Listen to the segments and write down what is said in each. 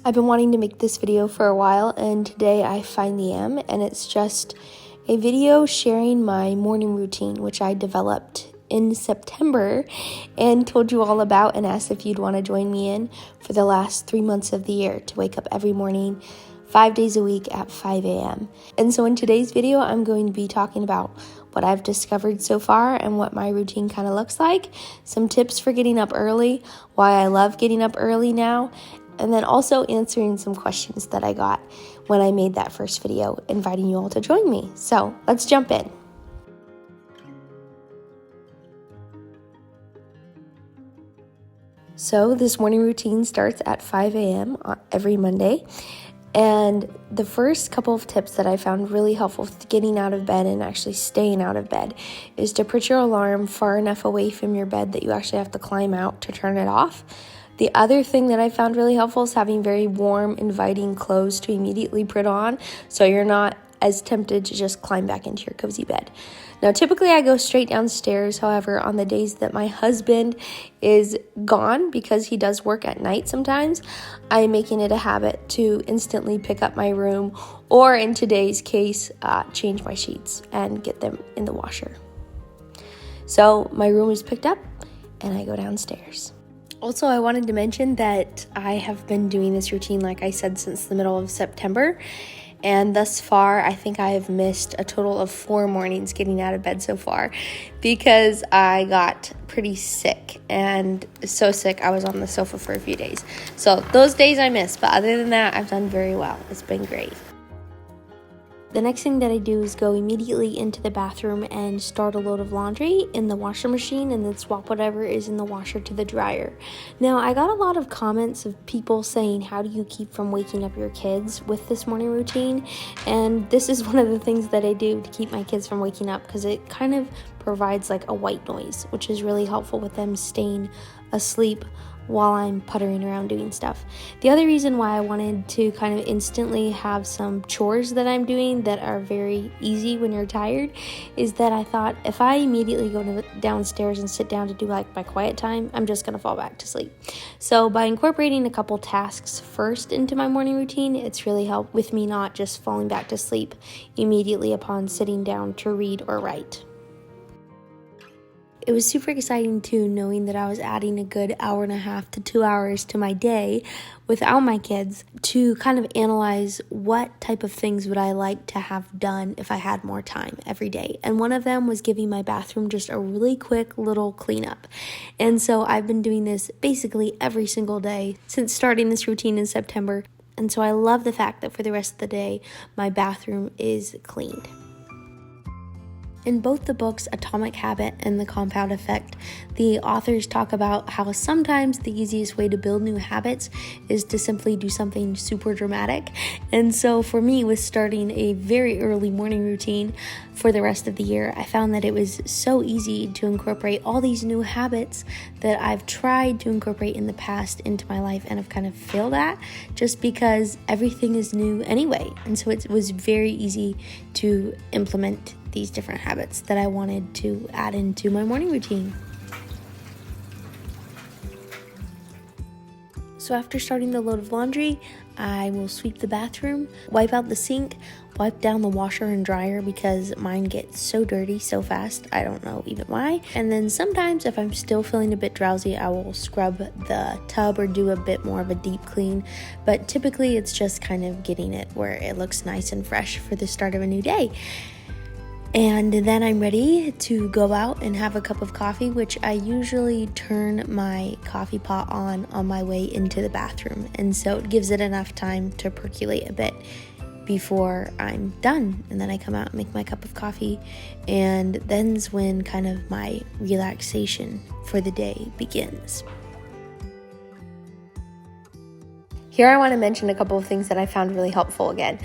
I've been wanting to make this video for a while, and today I finally am, and it's just a video sharing my morning routine, which I developed in September and told you all about and asked if you'd want to join me in for the last 3 months of the year to wake up every morning 5 days a week at 5 a.m. And so in today's video, I'm going to be talking about what I've discovered so far and what my routine kind of looks like, some tips for getting up early, why I love getting up early now, and then also answering some questions that I got when I made that first video, inviting you all to join me. So let's jump in. So this morning routine starts at 5 a.m. every Monday. And the first couple of tips that I found really helpful with getting out of bed and actually staying out of bed is to put your alarm far enough away from your bed that you actually have to climb out to turn it off. The other thing that I found really helpful is having very warm, inviting clothes to immediately put on so you're not as tempted to just climb back into your cozy bed. Now, typically I go straight downstairs. However, on the days that my husband is gone, because he does work at night sometimes, I'm making it a habit to instantly pick up my room, or in today's case, change my sheets and get them in the washer. So my room is picked up and I go downstairs. Also, I wanted to mention that I have been doing this routine, like I said, since the middle of September. And thus far, I think I have missed a total of 4 mornings getting out of bed so far because I got pretty sick, and so sick I was on the sofa for a few days. So those days I missed, but other than that, I've done very well. It's been great. The next thing that I do is go immediately into the bathroom and start a load of laundry in the washer machine and then swap whatever is in the washer to the dryer. Now, I got a lot of comments of people saying, how do you keep from waking up your kids with this morning routine? And this is one of the things that I do to keep my kids from waking up, because it kind of provides like a white noise, which is really helpful with them staying asleep while I'm puttering around doing stuff. The other reason why I wanted to kind of instantly have some chores that I'm doing that are very easy when you're tired is that I thought if I immediately go downstairs and sit down to do like my quiet time, I'm just gonna fall back to sleep. So by incorporating a couple tasks first into my morning routine, it's really helped with me not just falling back to sleep immediately upon sitting down to read or write. It was super exciting too, knowing that I was adding a good hour and a half to 2 hours to my day without my kids to kind of analyze what type of things would I like to have done if I had more time every day. And one of them was giving my bathroom just a really quick little cleanup. And so I've been doing this basically every single day since starting this routine in September. And so I love the fact that for the rest of the day, my bathroom is cleaned. In both the books, Atomic Habit and The Compound Effect, the authors talk about how sometimes the easiest way to build new habits is to simply do something super dramatic. And so for me, with starting a very early morning routine for the rest of the year, I found that it was so easy to incorporate all these new habits that I've tried to incorporate in the past into my life and have kind of failed at, just because everything is new anyway. And so it was very easy to implement these different habits that I wanted to add into my morning routine. So after starting the load of laundry, I will sweep the bathroom, wipe out the sink, wipe down the washer and dryer because mine gets so dirty so fast, I don't know even why. And then sometimes if I'm still feeling a bit drowsy, I will scrub the tub or do a bit more of a deep clean. But typically it's just kind of getting it where it looks nice and fresh for the start of a new day. And then I'm ready to go out and have a cup of coffee, which I usually turn my coffee pot on my way into the bathroom. And so it gives it enough time to percolate a bit before I'm done. And then I come out and make my cup of coffee. And then's when kind of my relaxation for the day begins. Here I want to mention a couple of things that I found really helpful again.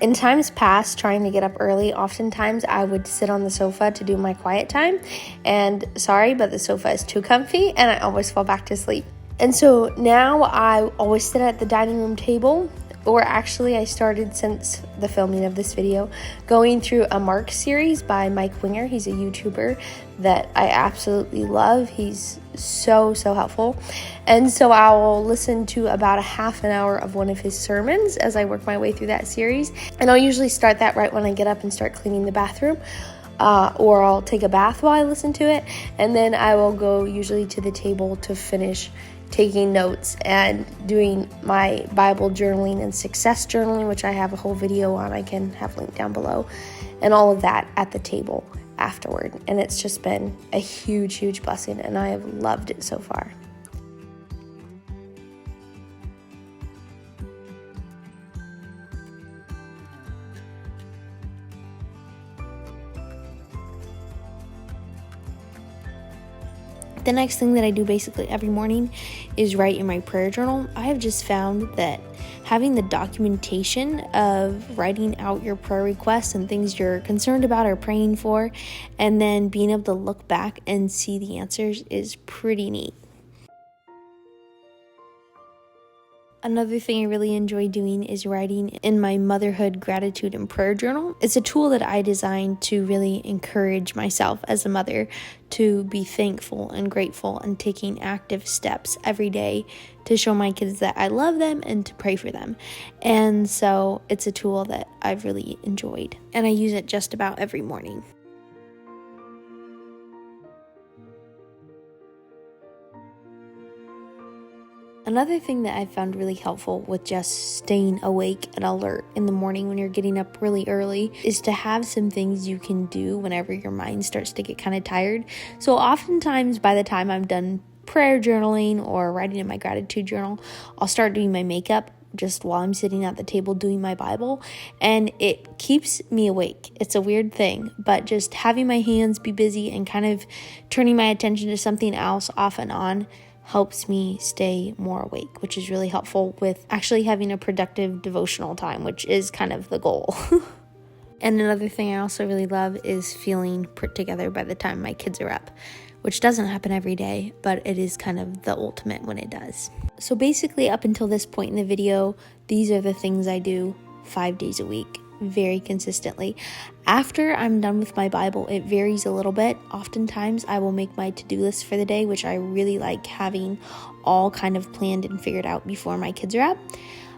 In times past, trying to get up early, oftentimes I would sit on the sofa to do my quiet time. And sorry, but the sofa is too comfy and I always fall back to sleep. And so now I always sit at the dining room table or actually I started since the filming of this video, going through a Mark series by Mike Winger. He's a YouTuber that I absolutely love. He's so helpful. And so I'll listen to about a half an hour of one of his sermons as I work my way through that series. And I'll usually start that right when I get up and start cleaning the bathroom. Or I'll take a bath while I listen to it. And then I will go usually to the table to finish taking notes and doing my Bible journaling and success journaling, which I have a whole video on. I can have linked down below, and all of that at the table afterward. And it's just been a huge blessing, and I have loved it so far. The next thing that I do basically every morning is write in my prayer journal. I have just found that having the documentation of writing out your prayer requests and things you're concerned about or praying for, and then being able to look back and see the answers is pretty neat. Another thing I really enjoy doing is writing in my motherhood gratitude and prayer journal. It's a tool that I designed to really encourage myself as a mother to be thankful and grateful and taking active steps every day to show my kids that I love them and to pray for them. And so it's a tool that I've really enjoyed, and I use it just about every morning. Another thing that I've found really helpful with just staying awake and alert in the morning when you're getting up really early is to have some things you can do whenever your mind starts to get kind of tired. So oftentimes by the time I'm done prayer journaling or writing in my gratitude journal, I'll start doing my makeup just while I'm sitting at the table doing my Bible, and it keeps me awake. It's a weird thing, but just having my hands be busy and kind of turning my attention to something else off and on helps me stay more awake, which is really helpful with actually having a productive devotional time, which is kind of the goal. And another thing I also really love is feeling put together by the time my kids are up, which doesn't happen every day, but it is kind of the ultimate when it does. So basically up until this point in the video, these are the things I do 5 days a week, very consistently. After I'm done with my Bible, it varies a little bit. Oftentimes I will make my to-do list for the day, which I really like having all kind of planned and figured out before my kids are up.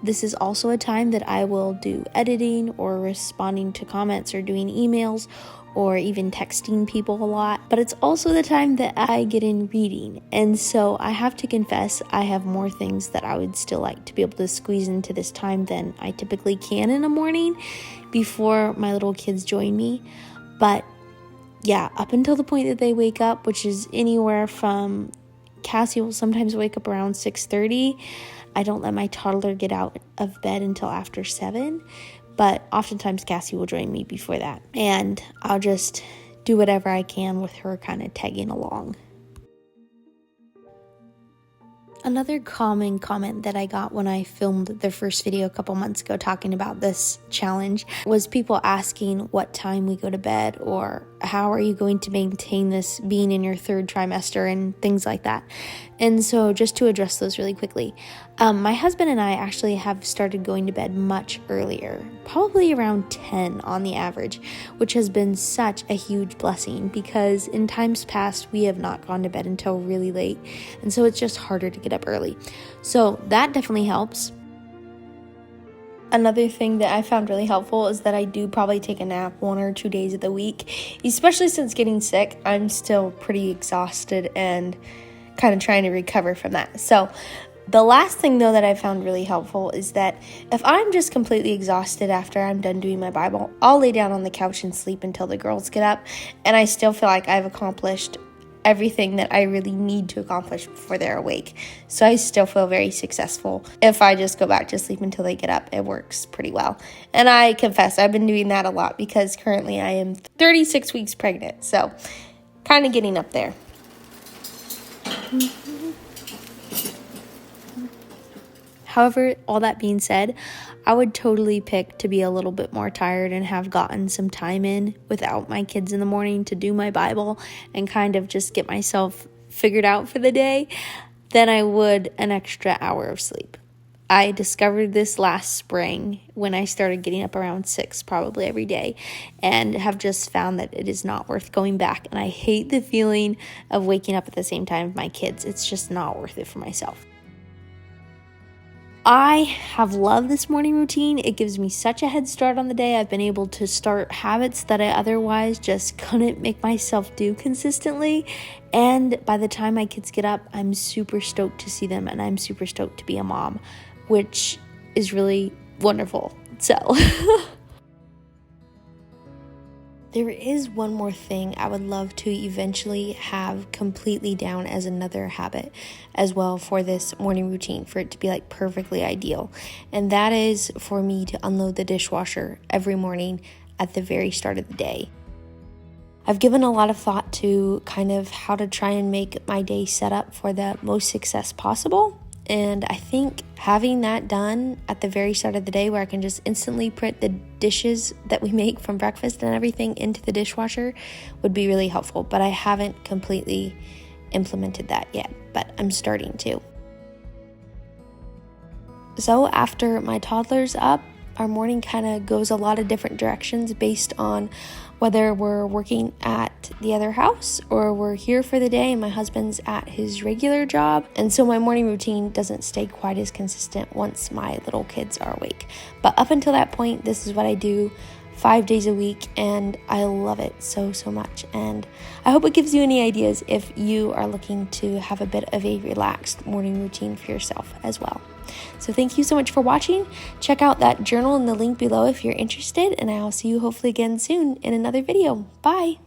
This is also a time that I will do editing or responding to comments or doing emails or even texting people a lot. But it's also the time that I get in reading. And so I have to confess, I have more things that I would still like to be able to squeeze into this time than I typically can in a morning before my little kids join me. But yeah, up until the point that they wake up, which is anywhere from Cassie will sometimes wake up around 6:30. I don't let my toddler get out of bed until after 7, but oftentimes Cassie will join me before that, and I'll just do whatever I can with her kind of tagging along. Another common comment that I got when I filmed the first video a couple months ago talking about this challenge was people asking what time we go to bed, or how are you going to maintain this being in your 3rd trimester and things like that. And so just to address those really quickly, my husband and I actually have started going to bed much earlier, probably around 10 on the average, which has been such a huge blessing because in times past we have not gone to bed until really late, and so it's just harder to get up early. So that definitely helps. Another thing that I found really helpful is that I do probably take a nap 1 or 2 days of the week, especially since getting sick. I'm still pretty exhausted and kind of trying to recover from that. So the last thing though that I found really helpful is that if I'm just completely exhausted after I'm done doing my Bible, I'll lay down on the couch and sleep until the girls get up, and I still feel like I've accomplished everything that I really need to accomplish before they're awake. So I still feel very successful. If I just go back to sleep until they get up, it works pretty well. And I confess, I've been doing that a lot because currently I am 36 weeks pregnant. So kind of getting up there. However, all that being said, I would totally pick to be a little bit more tired and have gotten some time in without my kids in the morning to do my Bible and kind of just get myself figured out for the day than I would an extra hour of sleep. I discovered this last spring when I started getting up around 6 probably every day, and have just found that it is not worth going back. And I hate the feeling of waking up at the same time as my kids. It's just not worth it for myself. I have loved this morning routine. It gives me such a head start on the day. I've been able to start habits that I otherwise just couldn't make myself do consistently. And by the time my kids get up, I'm super stoked to see them, and I'm super stoked to be a mom, which is really wonderful. So there is one more thing I would love to eventually have completely down as another habit as well for this morning routine, for it to be like perfectly ideal. And that is for me to unload the dishwasher every morning at the very start of the day. I've given a lot of thought to kind of how to try and make my day set up for the most success possible. And I think having that done at the very start of the day, where I can just instantly put the dishes that we make from breakfast and everything into the dishwasher, would be really helpful. But I haven't completely implemented that yet, but I'm starting to. So after my toddler's up, our morning kind of goes a lot of different directions based on whether we're working at the other house or we're here for the day and my husband's at his regular job. And so my morning routine doesn't stay quite as consistent once my little kids are awake. But up until that point, this is what I do 5 days a week, and I love it so much. And I hope it gives you any ideas if you are looking to have a bit of a relaxed morning routine for yourself as well. So thank you so much for watching. Check out that journal in the link below if you're interested, and I'll see you hopefully again soon in another video. Bye!